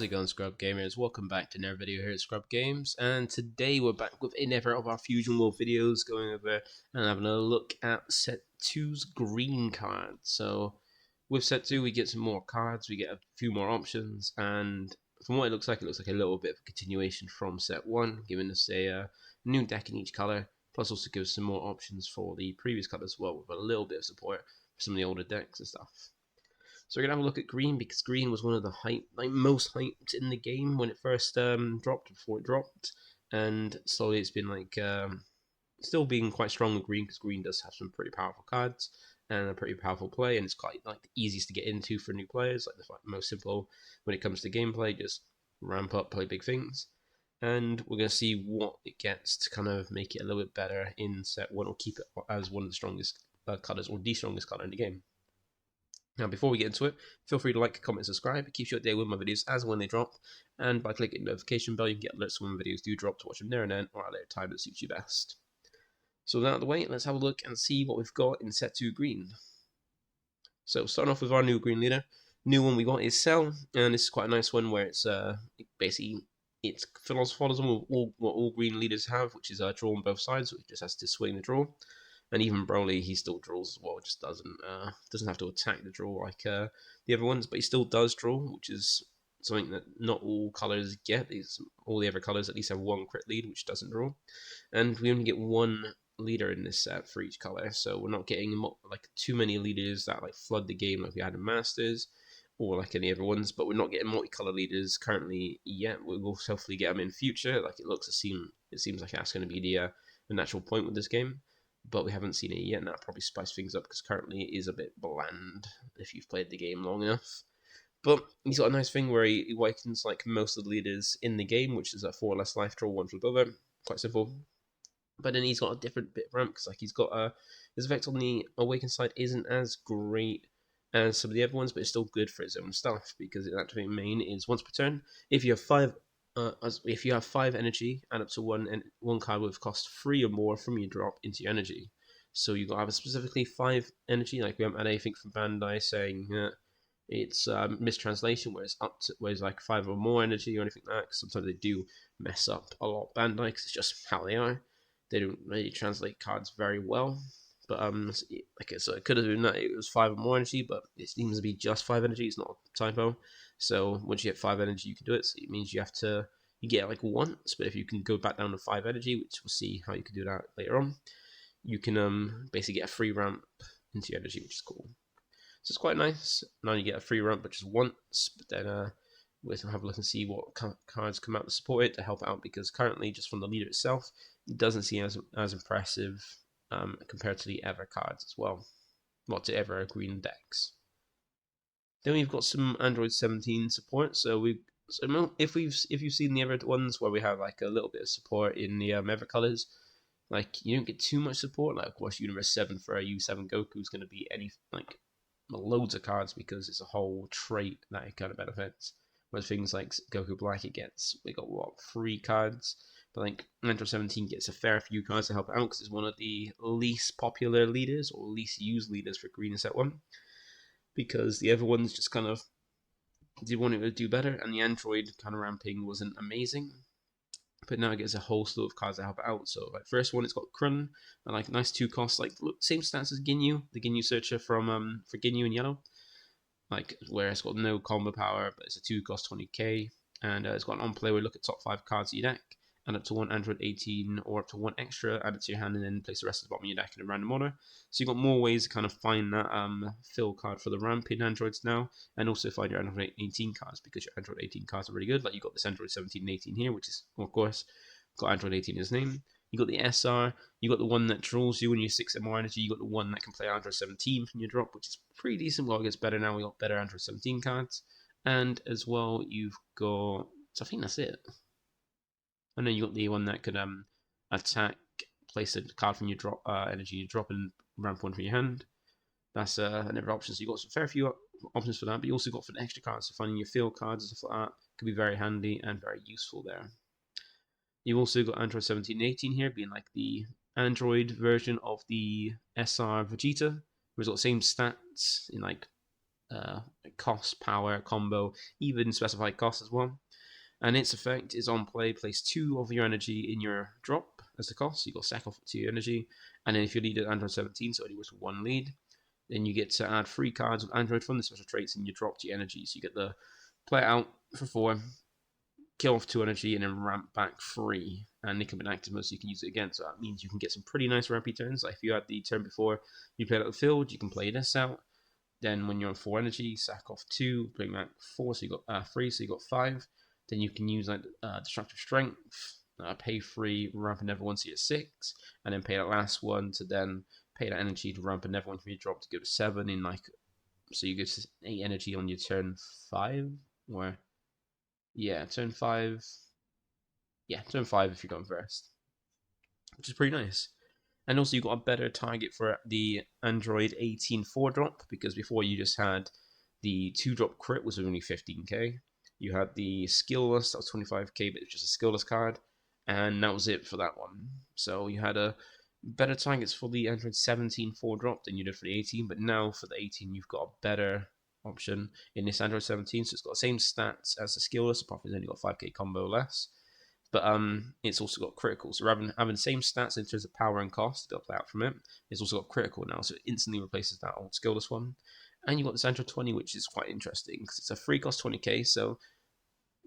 How's it going, Scrub Gamers? Welcome back to another video here at Scrub Games, and today we're back with another of our Fusion World videos, going over and having a look at Set 2's green cards. So, with Set 2, we get some more cards, we get a few more options, and from what it looks like a little bit of a continuation from Set 1, giving us a new deck in each color, plus also gives some more options for the previous colors as well, with a little bit of support for some of the older decks and stuff. So we're gonna have a look at green because green was one of the most hyped in the game when it first dropped, before it dropped, and slowly it's been still being quite strong with green because green does have some pretty powerful cards and a pretty powerful play, and it's quite the easiest to get into for new players, the most simple when it comes to gameplay, just ramp up, play big things. And we're gonna see what it gets to kind of make it a little bit better in set 1 or keep it as one of the strongest colors or the strongest color in the game. Now, before we get into it, feel free to like, comment, subscribe. It keeps you updated with my videos as and when they drop. And by clicking the notification bell, you can get alerts when videos do drop to watch them there and then, or at a later time that suits you best. So with that out of the way, let's have a look and see what we've got in set 2 green. So starting off with our new green leader. New one we got is Cell, and this is quite a nice one where it's basically it follows on with what all green leaders have, which is a draw on both sides, so it just has to swing the draw. And even Broly, he still draws as well. Just doesn't have to attack the draw like the other ones, but he still does draw, which is something that not all colors get. All the other colors at least have one crit lead, which doesn't draw, and we only get one leader in this set for each color. So we're not getting too many leaders that flood the game like we had in Masters or like any other ones. But we're not getting multicolor leaders currently yet. We'll hopefully get them in future. It seems like that's going to be the natural point with this game. But we haven't seen it yet, and that'll probably spice things up because currently it is a bit bland if you've played the game long enough. But he's got a nice thing where he awakens most of the leaders in the game, which is a 4 less life draw, 1 flip over. Quite simple. But then he's got a different bit of ramp because he's got his effect on the awaken side isn't as great as some of the other ones, but it's still good for his own stuff because its activating main is once per turn. If you have 5 energy, add up to one card with cost 3 or more from your drop into your energy. So you got to have specifically 5 energy. Like we haven't had anything from Bandai saying it's mistranslation, where it's 5 or more energy or anything like that. Cause sometimes they do mess up a lot, Bandai, because it's just how they are. They don't really translate cards very well. But so it could have been that it was 5 or more energy, but it seems to be just 5 energy. It's not a typo. So once you get 5 energy, you can do it. So it means you get it once, but if you can go back down to 5 energy, which we'll see how you can do that later on, you can basically get a free ramp into your energy, which is cool. So it's quite nice. Now you get a free ramp, but just once. But then we'll have a look and see what cards come out to support it to help out, because currently, just from the leader itself, it doesn't seem as impressive compared to the other cards as well. Not to ever green decks. Then we've got some Android 17 support. So if you've seen the other ones where we have a little bit of support in the other colors, you don't get too much support. Of course, Universe 7 for a U7 Goku is going to be loads of cards because it's a whole trait that it kind of benefits. Whereas things like Goku Black, we got 3 cards. But Android 17 gets a fair few cards to help out because it's one of the least popular leaders or least used leaders for green in set 1. Because the other ones just kind of did want it to do better, and the Android kind of ramping wasn't amazing. But now it gets a whole slew of cards to help it out. So, first one, it's got Krun, and nice 2 costs, same stats as Ginyu, the Ginyu searcher for Ginyu in yellow. Where it's got no combo power, but it's a 2 cost 20k, and it's got an on play where you look at top 5 cards of your deck, and up to 1 Android 18 or up to 1 extra, add it to your hand, and then place the rest of the bottom of your deck in a random order. So you've got more ways to kind of find that fill card for the ramp in Androids now, and also find your Android 18 cards, because your Android 18 cards are really good. You've got this Android 17 and 18 here, which is, of course, got Android 18 in its name. You got the SR, you got the one that draws you when you 6 and more energy, you got the one that can play Android 17 from your drop, which is pretty decent. Well, it gets better now, we got better Android 17 cards. And as well, you've got, so I think that's it. And then you got the one that could attack, place a card from your drop energy, you drop and ramp one from your hand. That's another option. So you got some fair few options for that, but you also got for the extra cards, so finding your field cards and stuff like that could be very handy and very useful there. You've also got Android 17 and 18 here, being the Android version of the SR Vegeta, who's got the same stats in cost, power, combo, even specified cost as well. And its effect is on play, place 2 of your energy in your drop as the cost. So you got to sack off 2 energy. And then if you lead at Android 17, so only was 1 lead, then you get to add 3 cards with Android from the special traits in your drop to your energy. So you get the play it out for 4, kill off 2 energy, and then ramp back 3. And it can be active mode, so you can use it again. So that means you can get some pretty nice rampy turns. Like if you had the turn before you played out the field, you can play this out. Then when you're on 4 energy, sack off 2, bring back 4, so you got 3, so you got 5. Then you can use like destructive strength, pay 3, ramp another one, so you're 6, and then pay that last one to then pay that energy to ramp another one from your drop to go to 7 in like, so you go to 8 energy on your turn 5, or yeah, turn 5. Yeah, turn 5 if you're going first, which is pretty nice. And also you got a better target for the Android 18 4-drop, because before you just had the 2-drop crit was only 15k. You had the skillless, that was 25k, but it was just a skillless card, and that was it for that one. So you had a better targets for the Android 17 4-drop than you did for the 18, but now for the 18 you've got a better option in this Android 17, so it's got the same stats as the skillless, apart from it's only got 5k combo less. But it's also got critical. So rather than having the same stats in terms of power and cost to play out from it, it's also got critical now. So it instantly replaces that old skillless one. And you've got this Android 20, which is quite interesting because it's a free cost 20k. So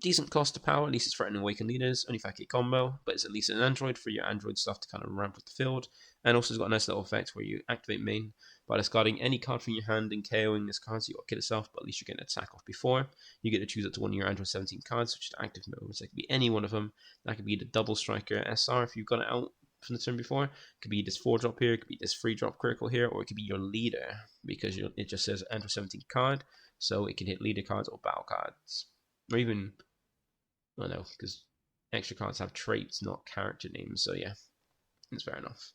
decent cost to power, at least it's threatening awakened leaders, only 5k combo, but it's at least an Android for your Android stuff to kind of ramp up the field. And also it's got a nice little effect where you activate main by discarding any card from your hand and KOing this card, so you got to kill itself, but at least you're getting an attack off before. You get to choose up to one of your Android 17 cards, which is active mode, so it could be any one of them. That could be the double striker SR if you've got it out from the turn before. It could be this 4-drop here, it could be this 3-drop critical here, or it could be your leader, because it just says Android 17 card, so it can hit leader cards or battle cards. Or even, I know, because extra cards have traits, not character names, so yeah, it's fair enough.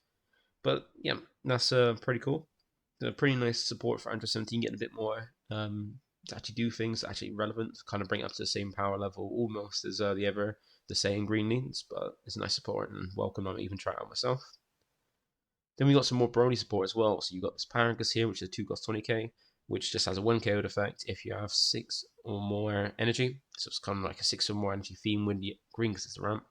But yeah, that's pretty cool. Pretty nice support for Android 17, getting a bit more to actually do things actually relevant, to kind of bring it up to the same power level almost as the same green needs, but it's a nice support and welcome. I'll even try it out myself. Then we got some more Broly support as well. So you got this Paragus here, which is 2 cost 20k, which just has a 1 KO effect if you have 6 or more energy. So it's kind of like a 6 or more energy theme with the green because it's a ramp.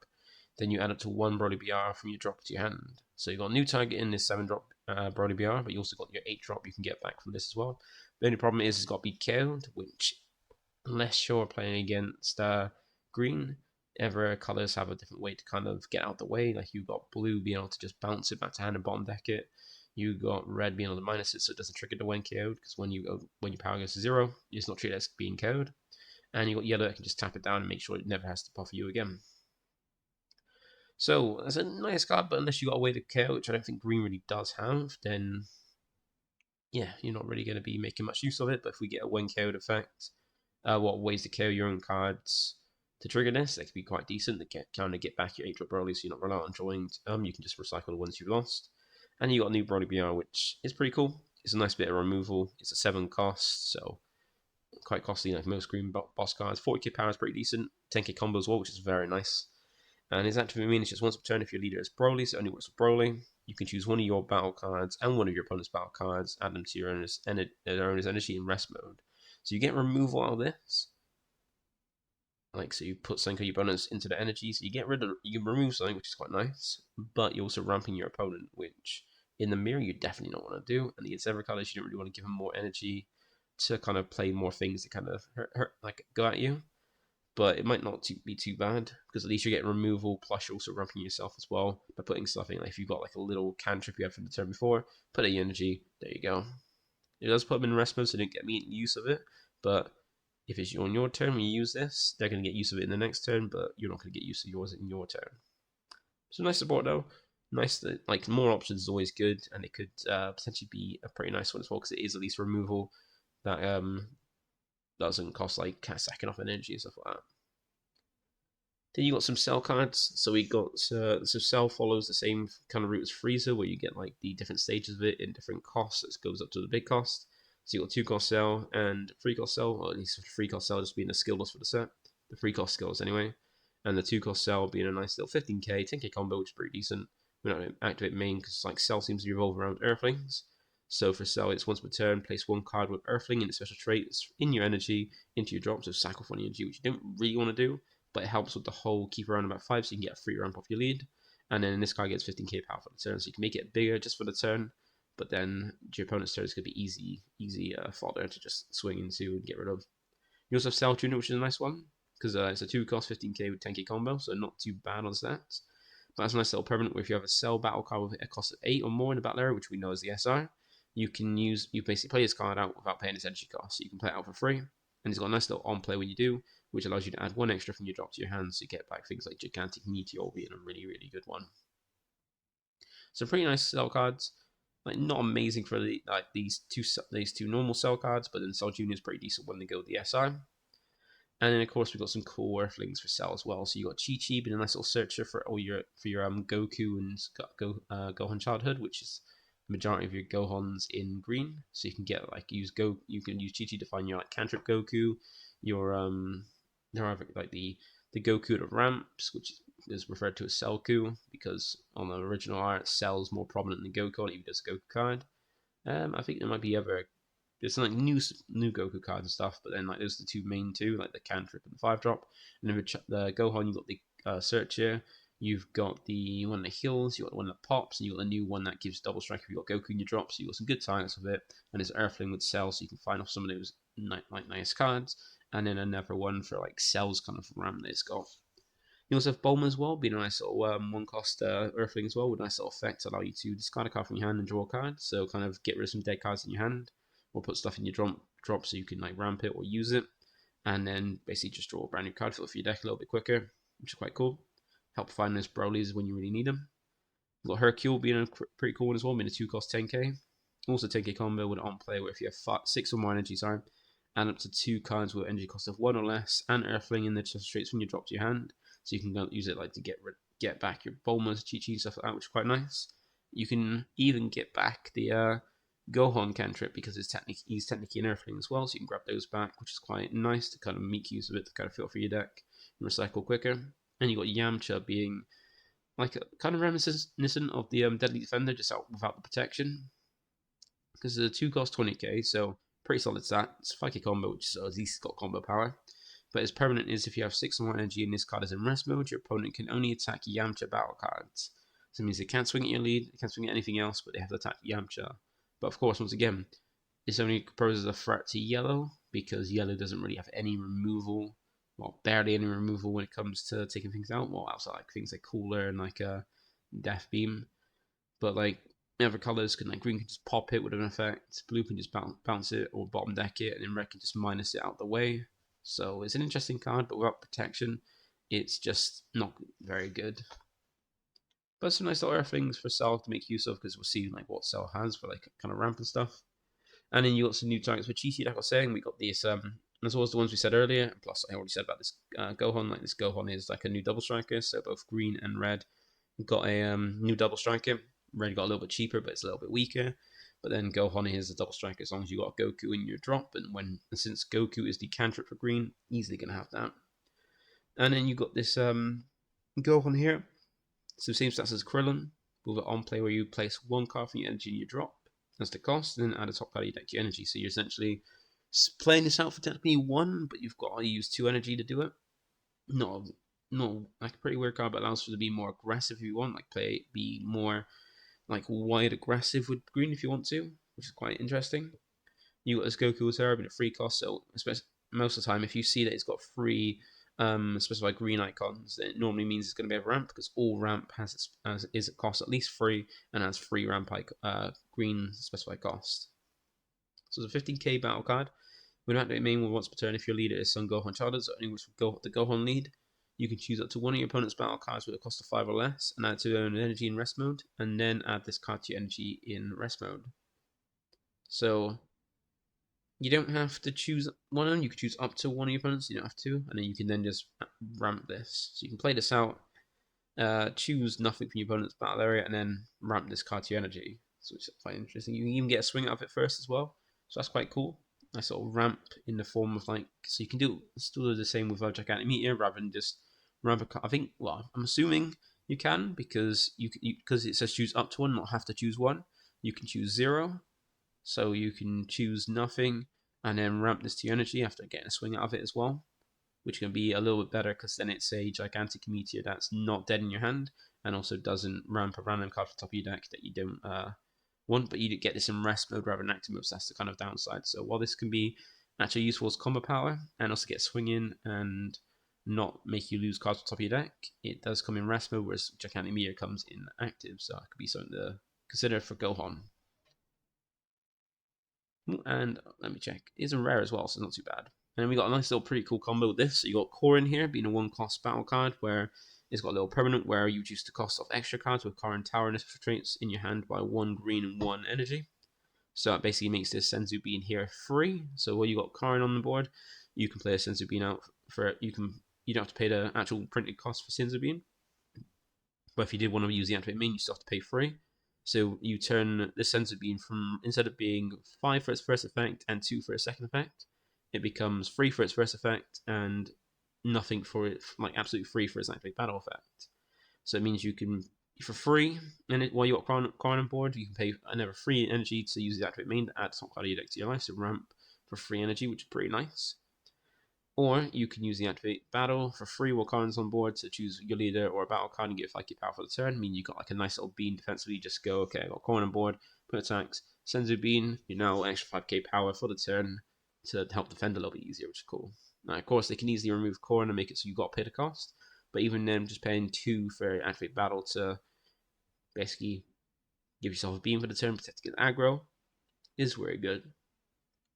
Then you add it to 1 Broly BR from your drop to your hand. So you got a new target in this 7-drop Broly BR, but you also got your 8-drop you can get back from this as well. The only problem is it's got to be KO'd, which, unless you're playing against green, ever colors have a different way to kind of get out the way. Like you got blue being able to just bounce it back to hand and bottom deck it. You got red being able to minus it so it doesn't trigger the when KO'd, because when your power goes to 0, it's not treated as being KO'd. And you got yellow that can just tap it down and make sure it never has to buffer you again. So that's a nice card, but unless you got a way to KO, which I don't think green really does have, then yeah, you're not really going to be making much use of it. But if we get a when KO'd effect, what ways to KO your own cards to trigger this, that could be quite decent. To kind of get back your 8-drop Broly, so you're not reliant on drawing. You can just recycle the ones you've lost. And you got a new Broly BR, which is pretty cool. It's a nice bit of removal. It's a 7 cost, so quite costly like most green boss cards. 40k power is pretty decent. 10k combo as well, which is very nice. And his active mean is just once per turn if your leader is Broly, so it only works with Broly. You can choose one of your battle cards and one of your opponent's battle cards, add them to your owner's energy in rest mode. So you get removal out of this. Like, so you put something of your opponents into the energy, so you can remove something, which is quite nice, but you're also ramping your opponent, which in the mirror you definitely don't want to do. And against every colors, you don't really want to give them more energy to kind of play more things that kind of hurt like go at you. But it might not be too bad, because at least you're getting removal, plus you're also ramping yourself as well by putting stuff in. Like if you've got like a little cantrip you had from the turn before, put a energy, there you go. It does put them in rest mode, so they don't get immediate use of it, but if it's on your turn when you use this, they're going to get use of it in the next turn, but you're not going to get use of yours in your turn. So nice support though. Nice that, like, more options is always good, and it could potentially be a pretty nice one as well, because it is at least removal that doesn't cost like sacking off energy and stuff like that. Then you got some Cell cards. So we got so Cell follows the same kind of route as Frieza, where you get like the different stages of it in different costs. It goes up to the big cost. So you got 2 cost Cell and 3 cost Cell, or at least 3 cost Cell just being a skillless for the set. The 3 cost skills anyway, and the 2 cost Cell being a nice little 15k, 10k combo, which is pretty decent. We don't activate main because like Cell seems to revolve around Earthlings. So for Cell, it's once per turn, place one card with Earthling and its special traits in your energy into your drop, so sacrifice one energy, which you don't really want to do, but it helps with the whole keep around about 5, so you can get a free ramp off your lead. And then this card gets 15k power for the turn, so you can make it bigger just for the turn, but then your opponent's turn is going to be easy fodder to just swing into and get rid of. You also have Cell Tuner, which is a nice one, because it's a 2-cost 15k with 10k combo, so not too bad on stats. But that's a nice little permanent where if you have a Cell battle card with a cost of 8 or more in the battle area, which we know is the SR, you basically play this card out without paying its energy cost. So you can play it out for free, and it's got a nice little on play when you do, which allows you to add 1 extra from your drop to your hand, so you get back things like Gigantic Meteor being a really good one. So pretty nice Cell cards. Like not amazing for these two normal Cell cards, but then Cell Junior is pretty decent when they go with the SI. And then of course we've got some cool Earthlings for Cell as well. So you got Chi-Chi being a nice little searcher for all your Goku and Gohan childhood, which is the majority of your Gohans in green. So you can get you can use Chi-Chi to find your cantrip Goku, your like the Goku of ramps, which is referred to as Cellku, because on the original art Cell is more prominent than Goku, even as a Goku card. I think there might be there's some new Goku cards and stuff, but then those are the two main like the cantrip and the 5-drop. And then with the Gohan, you've got the Searcher, you've got the one that heals, you've got the one that pops, and you've got the new one that gives double strike if you've got Goku in your drop, so you've got some good targets with it. And it's Earthling with Cell, so you can find off some of those nice cards. And then another one for Cell's kind of ramp that it's got. You also have Bulma as well, being a nice little 1-cost Earthling as well, with a nice little effect to allow you to discard a card from your hand and draw a card. So kind of get rid of some dead cards in your hand, or put stuff in your drop so you can ramp it or use it, and then basically just draw a brand new card for your deck a little bit quicker, which is quite cool. Help find those Broly's when you really need them. You've got Hercule being a pretty cool one as well, being a 2-cost 10k. Also 10k combo with an on play where if you have 6 or more energy, and up to 2 cards with energy cost of 1 or less, and Earthling in the traits when you drop to your hand, so you can use it to get back your Bulmas, Chi-Chi, stuff like that, which is quite nice. You can even get back the Gohan cantrip because he's technically an Earthling as well, so you can grab those back, which is quite nice to kind of make use of it to kind of fill for your deck and recycle quicker. And you got Yamcha being kind of reminiscent of the Deadly Defender, just out without the protection, because the 2-cost 20k, so pretty solid stats. 5k combo, which is at least got combo power. But his permanent is if you have 6 or more energy and this card is in rest mode, your opponent can only attack Yamcha battle cards. So it means they can't swing at your lead, they can't swing at anything else, but they have to attack Yamcha. But of course, once again, this only poses a threat to yellow, because yellow doesn't really have any removal, well, barely any removal when it comes to taking things out. Well, outside things like Cooler and Death Beam. But other colors green can just pop it with an effect, blue can just bounce it or bottom deck it, and then red can just minus it out the way. So it's an interesting card, but without protection, it's just not very good. But some nice little Earthlings for Cell to make use of, because we'll see what Cell has for kind of ramp and stuff. And then you got some new targets for Chi-Chi, like I was saying. We got these, as well as the ones we said earlier. And plus, I already said about this Gohan. This Gohan is a new double striker, so both green and red got a new double striker. Red got a little bit cheaper, but it's a little bit weaker. But then Gohan is a double striker as long as you got Goku in your drop, and since Goku is the cantrip for green, easily gonna have that. And then you got this Gohan here. So same stats as Krillin, with an on play where you place 1 card from your energy in your drop as the cost, and then add a top value deck to your energy. So you're essentially playing this out for technically 1, but you've got to use 2 energy to do it. Not a pretty weird card, but allows for you to be more aggressive if you want, be more wide aggressive with green if you want to, which is quite interesting. You got this Goku as Herb in a free cost, so especially most of the time if you see that it's got free specified green icons, then it normally means it's going to be a ramp, because all ramp is cost at least 3 and has free ramp green specified cost. So it's a 15k battle card. When activate main once per turn, if your leader is Son Gohan Childhood, so only the Gohan lead, you can choose up to 1 of your opponent's battle cards with a cost of 5 or less, and add to their own energy in rest mode, and then add this card to your energy in rest mode. So you don't have to choose one of them, you can choose up to 1 of your opponents, you don't have to, and then you can then just ramp this. So you can play this out, choose nothing from your opponent's battle area, and then ramp this card to your energy. So it's quite interesting. You can even get a swing out of it first as well, so that's quite cool. Nice little ramp in the form of so you can still do the same with Gigantic Meteor rather than just ramp a card. I think, well, I'm assuming you can, because because it says choose up to 1, not have to choose 1. You can choose 0, So you can choose nothing and then ramp this to your energy after getting a swing out of it as well, which can be a little bit better because then it's a gigantic meteor that's not dead in your hand and also doesn't ramp a random card for the top of your deck that you don't want, but you get this in rest mode rather than active mode, so that's the kind of downside. So while this can be actually useful as combo power and also get swinging and not make you lose cards on top of your deck, it does come in rest mode, whereas gigantic meteor comes in active, so it could be something to consider for Gohan. And let me check. It's a rare as well, so not too bad. And then we got a nice little pretty cool combo with this. So you got Core in here, being a 1-cost battle card, where it's got a little permanent where you reduce the cost of extra cards with Core and Tower and traits in your hand by 1 green and 1 energy. So it basically makes this Senzu Bean here free. So while you got Karin on the board, you can play a Senzu Bean out for you don't have to pay the actual printed cost for Senzu Bean. But if you did want to use the activate main, you still have to pay free. So you turn the Senzu Bean from, instead of being 5 for its first effect and 2 for its second effect, it becomes 3 for its first effect and nothing for it, like absolutely free for its activate battle effect. So it means you can, for free, and while you've got Karin on board, you can pay another free energy to use the activate main to add some card of your deck to your life, so ramp for free energy, which is pretty nice. Or you can use the activate battle for free while Karin's on board to choose your leader or a battle card and get 5k power for the turn. I mean, you got like a nice little bean defensively. You just go, okay, I got Karin on board, put attacks, Senzu Bean, you're now extra 5k power for the turn to help defend a little bit easier, which is cool. Now, of course, they can easily remove Karin and make it so you got to pay the cost. But even then, just paying 2 for activate battle to basically give yourself a beam for the turn, protect against aggro, is very good.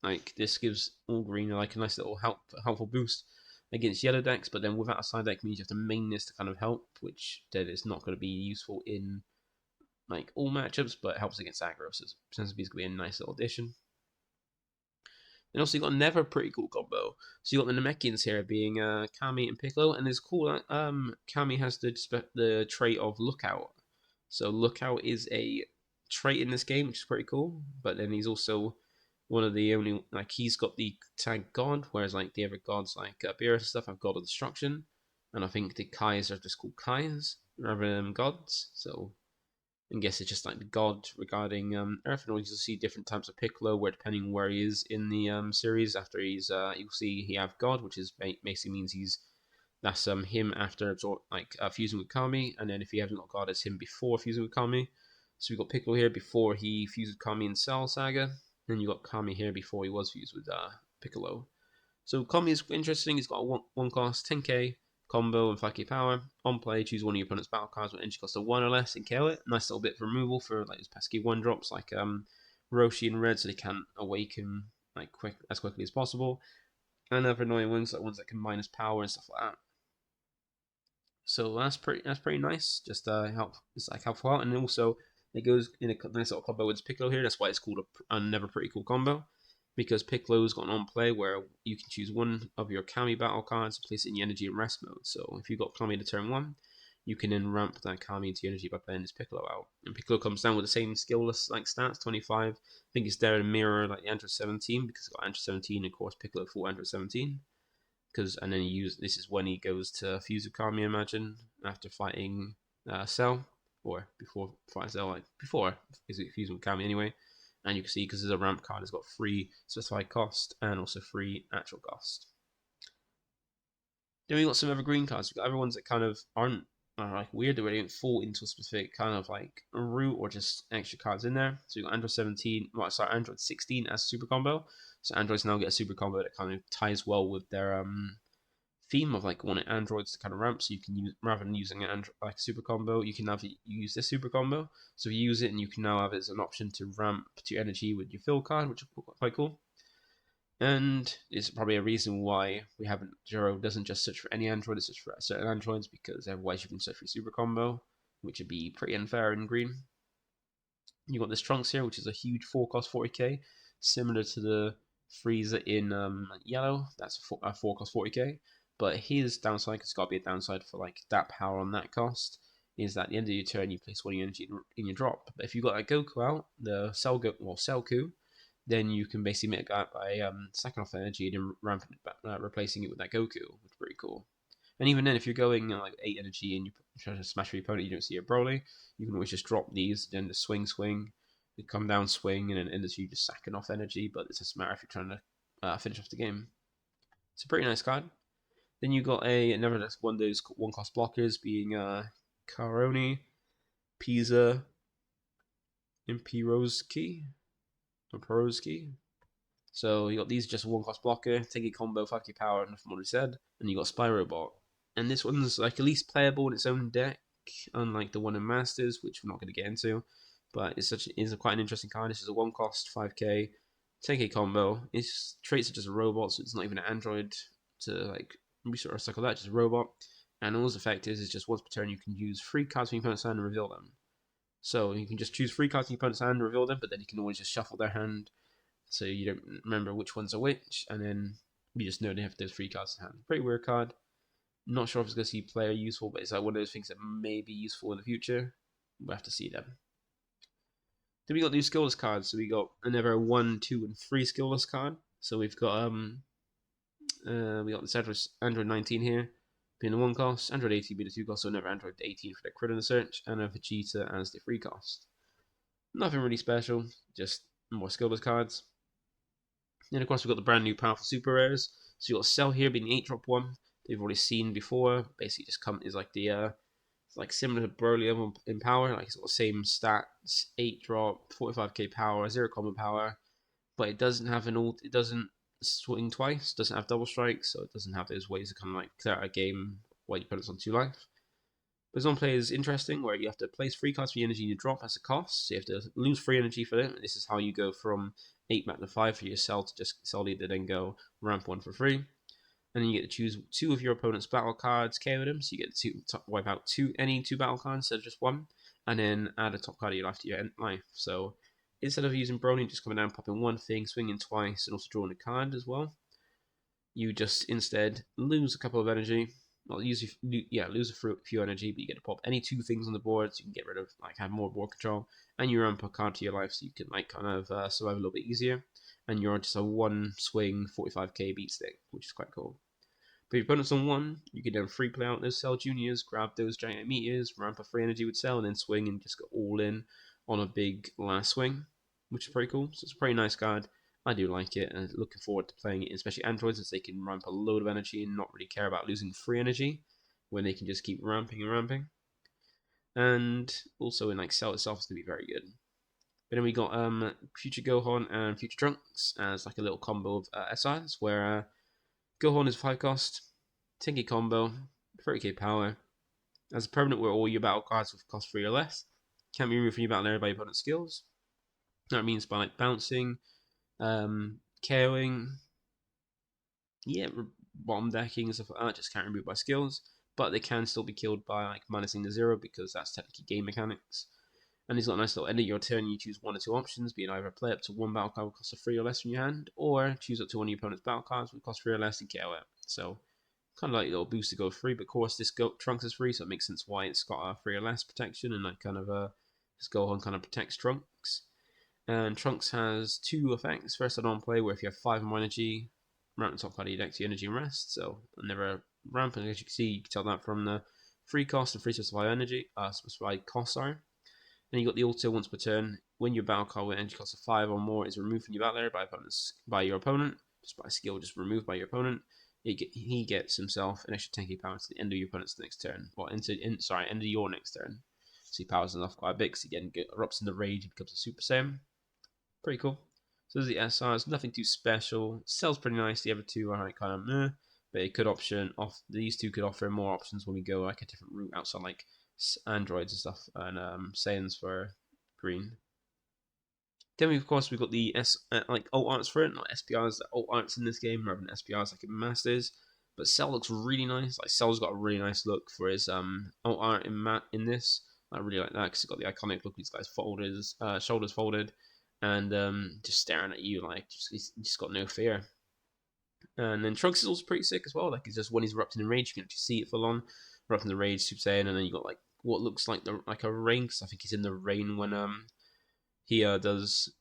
Like, this gives all green like a nice little helpful boost against yellow decks, but then without a side deck means you have to main this to kind of help, which then is not going to be useful in like all matchups, but it helps against aggro, so Sensibility is going to be a nice little addition. And also you got another pretty cool combo. So you got the Namekians here being Kami and Piccolo, and it's cool that Kami has the trait of Lookout. So Lookout is a trait in this game, which is pretty cool. But then he's also one of the only, like, he's got the tag God, whereas like the other gods like Beerus and stuff have God of Destruction, and I think the Kais are just called Kais rather than gods. So I guess it's just like the god regarding Earth, and you'll see different types of Piccolo, where depending where he is in the series, after he's you'll see he have God, which is basically means that's him after fusing with Kami, and then if he hasn't got God, it's him before fusing with Kami. So we got Piccolo here before he fused with Kami in Cell Saga, and you got Kami here before he was fused with Piccolo. So Kami is interesting. He's got a one cost 10k combo and 5k power. On play, choose one of your opponent's battle cards with energy cost of 1 or less and kill it. Nice little bit of removal for like those pesky 1-drops like Roshi and Red, so they can't awaken like as quickly as possible. And other annoying ones, like ones that can minus power and stuff like that. So that's pretty nice. Just it's like helpful out, and also it goes in a nice little combo with Piccolo here. That's why it's called another pretty cool combo, because Piccolo's got an on play where you can choose one of your Kami battle cards and place it in your energy and rest mode. So if you've got Kami to turn 1, you can then ramp that Kami into your energy by playing this Piccolo out. And Piccolo comes down with the same skillless like stats, 25. I think it's there to mirror like the Android 17, because it's got Android 17 and of course Piccolo for Android 17. And then this is when he goes to fuse with Kami, imagine, after fighting Cell, or before fighting Cell, like before fusing with Kami anyway. And you can see, because there's a ramp card, it's got free specified cost and also free actual cost. Then we got some other green cards. We got other ones that kind of aren't like weird, that really don't fall into a specific kind of like route or just extra cards in there. So you got Android 17, Android 16 as super combo. So androids now get a super combo that kind of ties well with their theme of like wanting androids to kind of ramp. So you can use, rather than using an like super combo, you can have use this super combo. So you use it, and you can now have it as an option to ramp to energy with your fill card, which is quite cool. And it's probably a reason why we haven't Jiro doesn't just search for any android, it's search for certain androids, because otherwise you can search for super combo, which would be pretty unfair in green. You got this Trunks here, which is a huge 4-cost 40k, similar to the Frieza in yellow. That's a 4-cost 40k. But his downside, because it's got to be a downside for like that power on that cost, is that at the end of your turn you place one energy in your drop. But if you've got a Goku out, the Selku, then you can basically make that by sacking off energy and ramping it back, replacing it with that Goku, which is pretty cool. And even then, if you're going like 8 energy and you try to smash your opponent, you don't see a Broly, you can always just drop these, then the swing, You come down, swing, and then ends you just sacking off energy. But it's just a matter if you're trying to finish off the game. It's a pretty nice card. Then you got another one of those one cost blockers, being Caroni, Pisa, and Pirozki. So you got these just one cost blocker, take a combo, 5k power, nothing more to be said, and you got Spyrobot. And this one's like at least playable in its own deck, unlike the one in Masters, which we're not going to get into. But it's quite an interesting card. This is a one cost 5k, 10k combo. Its traits are just a robot, so it's not even an android to like research or cycle that, just a robot. And all its effect is just once per turn you can use 3 cards from your opponent's hand and reveal them. So you can just choose 3 cards from your opponent's hand and reveal them, but then you can always just shuffle their hand so you don't remember which ones are which, and then you just know they have those 3 cards in hand. Pretty weird card. Not sure if it's going to see player useful, but it's like one of those things that may be useful in the future. We'll have to see them. Then we got these skillless cards. So we got another 1, 2, and 3 skillless card. So we've got this Android 19 here, being the 1 cost, Android 18 being the 2 cost, so another Android 18 for the crit in the search, and a Vegeta as the 3 cost. Nothing really special, just more skillless cards. Then of course we've got the brand new powerful super rares. So you got Cell here being the 8-drop one. They've already seen before. Basically, just is like the it's like similar to Beryllium in power. Like it's got the same stats: 8-drop, 45k power, 0 common power. But it doesn't have an ult. It doesn't swing twice. Doesn't have double strikes. So it doesn't have those ways to kind of like clear out a game while you put it on 2 life. But zone play is interesting, where you have to place 3 cards for the energy you drop as a cost. So you have to lose 3 energy for it. This is how you go from 8 back to 5 for your Cell to just Cell leader, then go ramp 1 for free. And then you get to choose 2 of your opponent's battle cards, KO them. So you get to wipe out any 2 battle cards instead of just 1, and then add a top card of your life to your life. So instead of using Brony, just coming down, popping 1 thing, swinging twice, and also drawing a card as well, you just instead lose a couple of energy. Well, lose a few energy, but you get to pop any 2 things on the board, so you can get rid of, like, have more board control, and you ramp a card to your life, so you can, like, kind of survive a little bit easier. And you're just a 1 swing 45k beat stick, which is quite cool. But if your opponent's on 1, you can then free play out those Cell Juniors, grab those giant meteors, ramp a free energy with Cell, and then swing and just go all in on a big last swing, which is pretty cool. So it's a pretty nice card. I do like it, and looking forward to playing it, especially androids, as they can ramp a load of energy and not really care about losing free energy when they can just keep ramping and ramping. And also in like Cell itself, it's gonna be very good. But then we got Future Gohan and Future Trunks as like a little combo of SIs, where Gohan is 5 cost, 10k combo, 30k power. As a permanent, where all your battle cards with cost 3 or less can't be removed from your battle area by your opponent's skills. That means by like bouncing, KOing, bomb decking and stuff like that, just can't remove by skills. But they can still be killed by like minusing the 0, because that's technically game mechanics. And he's got a nice little end of your turn. You choose 1 or 2 options, being either play up to 1 battle card with cost of 3 or less from your hand, or choose up to 1 of your opponent's battle cards with cost 3 or less and KO it. So kind of like a little boost to go free, but of course this Trunks is free, so it makes sense why it's got a 3 or less protection, and like kind of this Gohan kind of protects Trunks. And Trunks has 2 effects. First, on play, where if you have 5 more energy, ramp the top card of your deck to energy and rest. So never ramp, and as you can see, you can tell that from the free cost and free specified energy, specified cost, sorry. Then you got the auto once per turn. When your battle card with energy cost of 5 or more is removed from your battle area by your opponent, just by skill, just removed by your opponent, he gets himself an extra 10k power to the end of your opponent's next turn, or end of your next turn. So he powers enough quite a bit, because again erupts in the rage and becomes a Super Saiyan. Pretty cool. So there's the SRs, nothing too special. Cell's pretty nice. The other 2 are like kind of meh, but it could these 2 could offer more options when we go like a different route outside like androids and stuff, and Saiyans for green. Then we've got the like alt arts for it, not SPRs. Alt arts in this game rather than SPRs like in Masters. But Cell looks really nice. Like Cell's got a really nice look for his alt art in this. I really like that, because he's got the iconic look. These guys shoulders folded, and just staring at you like he's just got no fear. And then Trunks is also pretty sick as well. Like, it's just when he's erupting in rage, you can actually see it full on, erupting in rage, Super Saiyan, and then you got like what looks like a rain, because I think he's in the rain when he does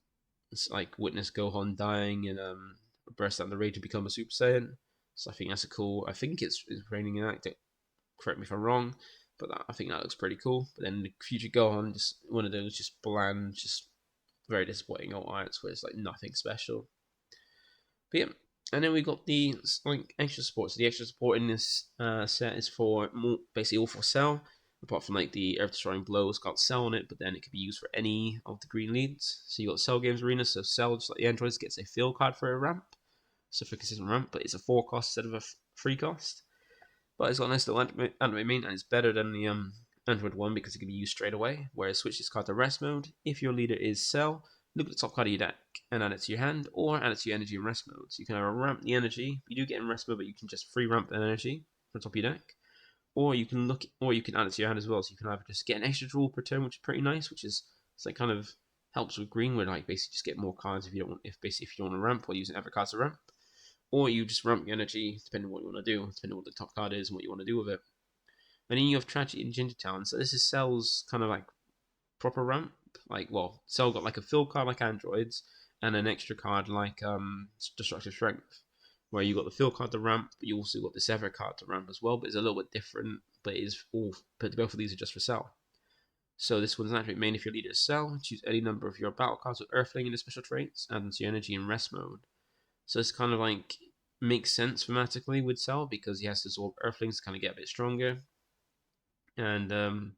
like witness Gohan dying and burst out in the rage to become a Super Saiyan. So I think that's a cool. I think it's raining in that. Correct me if I'm wrong, but I think that looks pretty cool. But then the future Gohan, just one of those just bland, just very disappointing old arts where it's like nothing special. But yeah, and then we got the like extra support. So the extra support in this set is for basically all for Cell, apart from like the Earth Destroying Blow. It's got Cell on it, but then it could be used for any of the green leads. So you got Cell Games Arena. So Cell, just like the androids, gets a field card for a ramp, so for a consistent ramp, but it's a 4 cost instead of a 3 cost. But it's got a nice little anime main, and it's better than the Android one because it can be used straight away. Whereas switch this card to rest mode. If your leader is Cell, look at the top card of your deck and add it to your hand, or add it to your energy in rest mode. So you can either ramp the energy, you do get in rest mode, but you can just free ramp the energy from top of your deck, or you can add it to your hand as well. So you can either just get an extra draw per turn, which is pretty nice, which is it's like kind of helps with green, where like basically just get more cards if you don't want if you don't want to ramp or using other cards to ramp, or you just ramp your energy depending on what you want to do, depending on what the top card is and what you want to do with it. And then you have Tragedy in Ginger Town. So this is Cell's kind of like proper ramp. Like, well, Cell got like a fill card like androids, and an extra card like Destructive Strength, where you got the fill card to ramp, but you also got the Sever card to ramp as well. But it's a little bit different. But both of these are just for Cell. So this one's actually main if your leader is Cell. Choose any number of your battle cards with Earthling in the special traits, add them to your energy in rest mode. So it's kind of like makes sense thematically with Cell because he has to absorb Earthlings to kind of get a bit stronger. And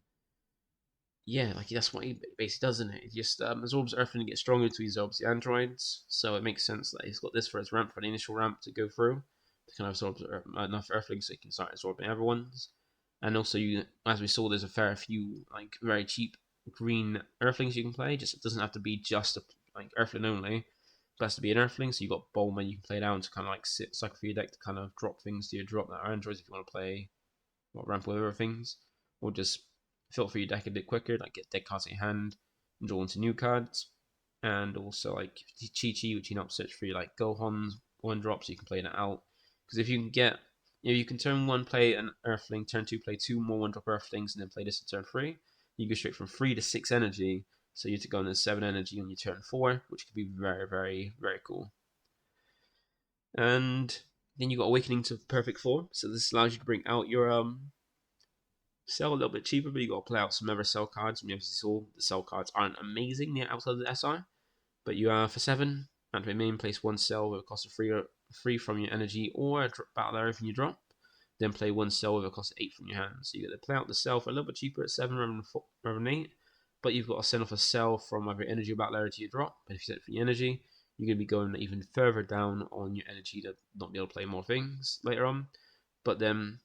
yeah, like that's what he basically does, isn't it? He just absorbs Earthling and gets stronger until he absorbs the androids. So it makes sense that he's got this for his ramp, for the initial ramp to go through to kind of absorb enough Earthlings so he can start absorbing everyone's. And also, as we saw, there's a fair few like very cheap green Earthlings you can play. Just it doesn't have to be just like Earthling only. It has to be an Earthling. So you got Bowman you can play down to kind of like cycle for your deck to kind of drop things to your drop that are androids if you want to play ramp with other things, or just filter your deck a bit quicker, like get deck cards in your hand and draw into new cards. And also like Chi-Chi, which you can up search for your like Gohan's 1-drop, so you can play that out. Because if you can turn 1 play an Earthling, turn 2 play 2 more 1-drop Earthlings, and then play this in turn 3, you go straight from 3 to 6 energy, so you have to go into 7 energy on your turn 4, which could be very, very, very cool. And then you got Awakening to Perfect Form, so this allows you to bring out your Cell a little bit cheaper, but you got to play out some other Cell cards. And we obviously saw the Cell cards aren't amazing outside of the SR, but you are for 7. Activate main, place 1 Cell with a cost of 3 from your energy, or battle area from your drop. Then play 1 Cell with a cost of 8 from your hand. So you get to play out the Cell for a little bit cheaper at 7 rather than 8, but you've got to send off a Cell from either energy or battle area to your drop. But if you set it for your energy, you're going to be going even further down on your energy to not be able to play more things later on. But then,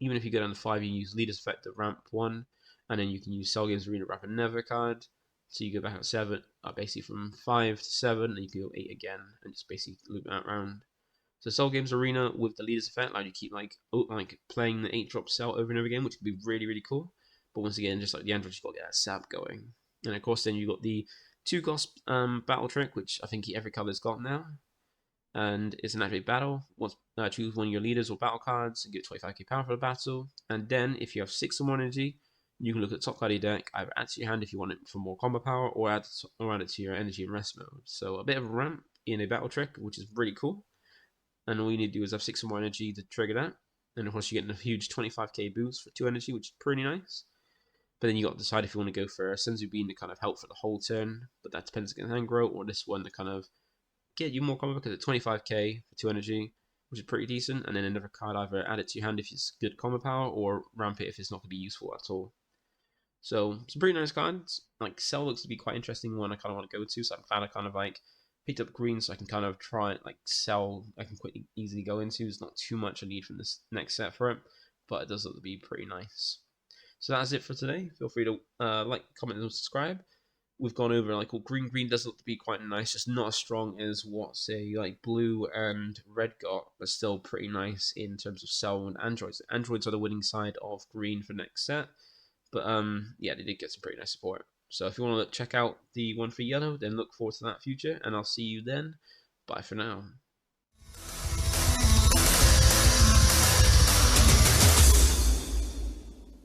even if you go down to 5, you use Leader's Effect at ramp 1, and then you can use Cell Games Arena ramp another card. So you go back at 7, basically from 5 to 7, and you can go 8 again, and just basically loop that around. So Cell Games Arena with the Leader's Effect allows you to keep like playing the 8-drop Cell over and over again, which could be really, really cool. But once again, just like the Android, you've got to get that sap going. And of course, then you've got the 2-cost Battle Trick, which I think every color's got now. And it's an activate battle. Choose one of your leaders or battle cards and get 25k power for the battle. And then, if you have 6 or more energy, you can look at the top card of your deck, either add to your hand if you want it for more combo power, or add it to your energy and rest mode. So a bit of a ramp in a battle trick, which is really cool. And all you need to do is have 6 or more energy to trigger that. And of course, you're getting a huge 25k boost for 2 energy, which is pretty nice. But then you got to decide if you want to go for a Senzu Bean to kind of help for the whole turn, but that depends on hand grow, or this one to kind of get you more combo because it's 25k for 2 energy, which is pretty decent. And then another card, either add it to your hand if it's good combo power, or ramp it if it's not going to be useful at all. So some pretty nice cards. Like Cell looks to be quite interesting one I kind of want to go to, so I'm glad I kind of like picked up green so I can kind of try it. Like Cell I can quite easily go into. There's not too much I need from this next set for it, but it does look to be pretty nice. So that's it for today. Feel free to like, comment, and subscribe. We've gone over like green does look to be quite nice, just not as strong as what say like blue and red got, but still pretty nice in terms of Cell and androids. Androids are the winning side of green for next set, but yeah, they did get some pretty nice support. So if you want to check out the one for yellow, then look forward to that future, and I'll see you then. Bye for now.